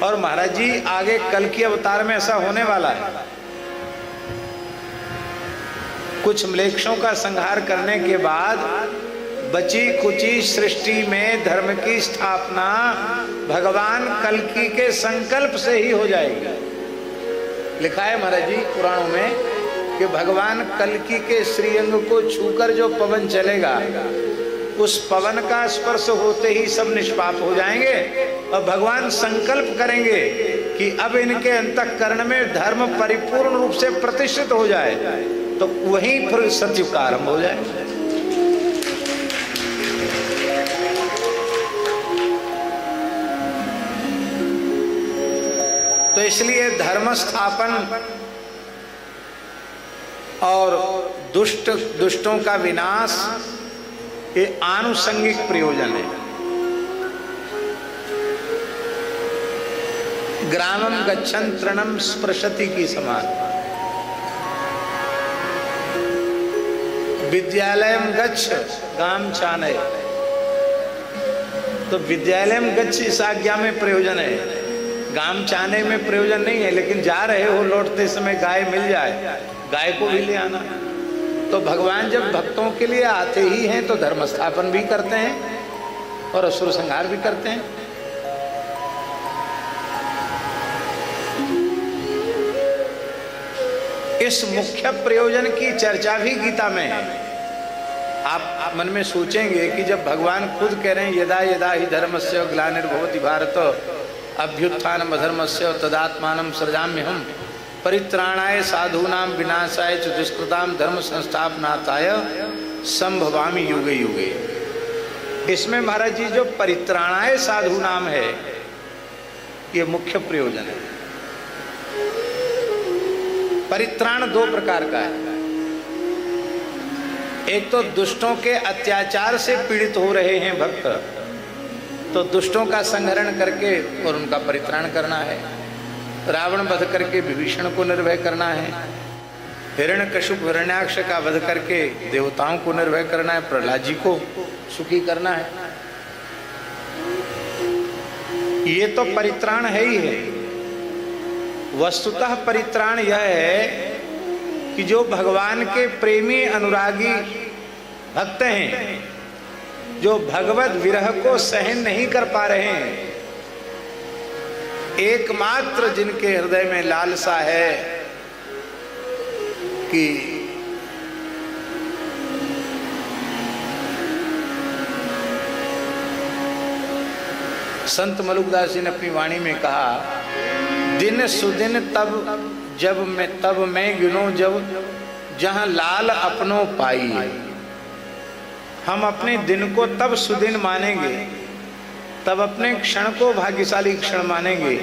और महाराज जी आगे कल की अवतार में ऐसा होने वाला है, कुछ म्लेच्छों का संहार करने के बाद बची कुची सृष्टि में धर्म की स्थापना भगवान कल्कि के संकल्प से ही हो जाएगी। लिखा है महाराज जी पुराणों में कि भगवान कल्कि के श्रीअंग को छूकर जो पवन चलेगा, उस पवन का स्पर्श होते ही सब निष्पाप हो जाएंगे और भगवान संकल्प करेंगे कि अब इनके अंतःकरण में धर्म परिपूर्ण रूप से प्रतिष्ठित हो जाए, तो वहीं फिर सतयुग का आरंभ हो जाए। तो इसलिए धर्म स्थापन और दुष्टों का विनाश ये आनुषंगिक प्रयोजन है। ग्रामम गच्छन् तृणम स्पृशति की समान। विद्यालयम गच्छ गाम चानय, तो विद्यालयम गच्छ इस आज्ञा में प्रयोजन है, गाम चाने में प्रयोजन नहीं है। लेकिन जा रहे हो, लौटते समय गाय मिल जाए, गाय को भी ले आना। तो भगवान जब भक्तों के लिए आते ही हैं तो धर्म स्थापन भी करते हैं और असुर संहार भी करते हैं। इस मुख्य प्रयोजन की चर्चा भी गीता में है। आप मन में सोचेंगे कि जब भगवान खुद कह रहे हैं यदा यदा ही धर्मस्य ग्लानिर्भवति भारत अभ्युत्थानम् अधर्मस्य तदात्मानं सृजाम्यहम् परित्राणाय साधूनां विनाशाय च दुष्कृतां धर्म संस्थापनार्थाय संभवामि युगे युगे। इसमें महाराज जी जो परित्राणाय साधूनां है, ये मुख्य प्रयोजन है। परित्राण दो प्रकार का है। एक तो दुष्टों के अत्याचार से पीड़ित हो रहे हैं भक्त, तो दुष्टों का संहरण करके और उनका परित्राण करना है। रावण वध करके विभीषण को निर्भय करना है। हिरण्यकशिपु हिरण्याक्ष का वध करके देवताओं को निर्भय करना है। प्रहलाद जी को सुखी करना है। ये तो परित्राण है ही है। वस्तुतः परित्राण यह है कि जो भगवान के प्रेमी अनुरागी भक्त हैं, जो भगवत विरह को सहन नहीं कर पा रहे हैं, एकमात्र जिनके हृदय में लालसा है कि संत मलुकदास जी ने अपनी वाणी में कहा, दिन सुदिन तब मैं गिनो जब जहां लाल अपनों पाई। हम अपने दिन को तब सुदिन मानेंगे, तब अपने क्षण को भाग्यशाली क्षण मानेंगे,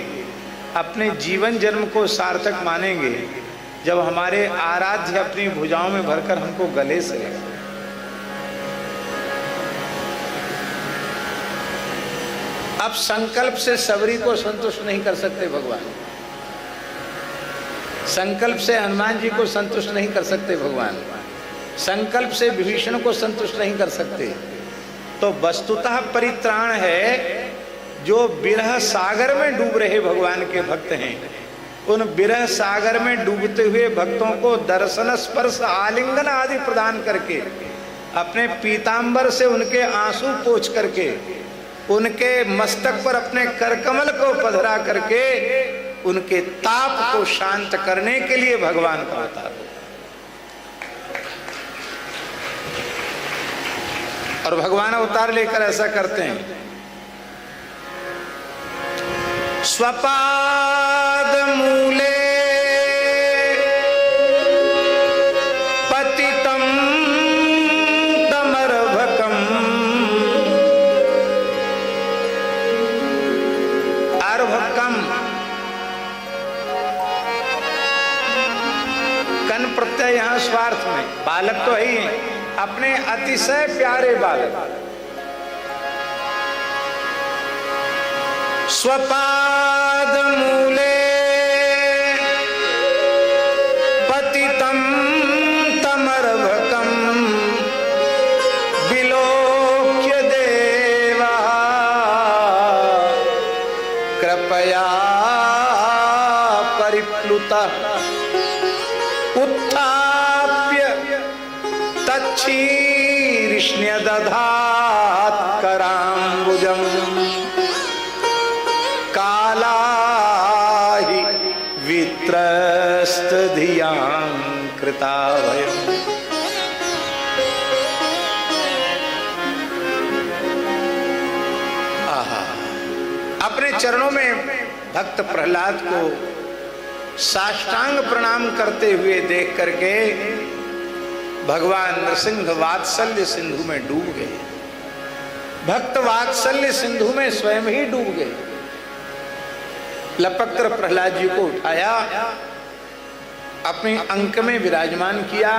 अपने जीवन जन्म को सार्थक मानेंगे, जब हमारे आराध्य अपनी भुजाओं में भरकर हमको गले से लगे। अब संकल्प से सबरी को संतुष्ट नहीं कर सकते भगवान, संकल्प से हनुमान जी को संतुष्ट नहीं कर सकते भगवान, संकल्प से विभीषण को संतुष्ट नहीं कर सकते। तो वस्तुतः परित्राण है जो विरह सागर में डूब रहे भगवान के भक्त हैं। उन विरह सागर में डूबते हुए भक्तों को दर्शन स्पर्श आलिंगन आदि प्रदान करके, अपने पीतांबर से उनके आंसू पोंछ करके, उनके मस्तक पर अपने करकमल को पधरा करके उनके ताप को शांत करने के लिए भगवान का अवतार। और भगवान अवतार लेकर ऐसा करते हैं, स्वपाद मूले पतितं तमर्भकम् अर्भकम् कन प्रत्यय यहां स्वार्थ में, बालक तो है ही है, अपने अतिशय प्यारे बालक। स्वपाद मूले पतितं तमर्भकम् विलोक्य देवा कृपया परिप्लुता उत्थाप्य तच्छीर्ष्ण्य दधात कराम्बुजम् कालाहि वित्रस्त धियां कृताभयम्। अपने चरणों में भक्त प्रहलाद को साष्टांग प्रणाम करते हुए देख करके भगवान नृसिंह वात्सल्य सिंधु में डूब गए। भक्त वात्सल्य सिंधु में स्वयं ही डूब गए। लपक कर प्रहलाद जी को उठाया, अपने अंक में विराजमान किया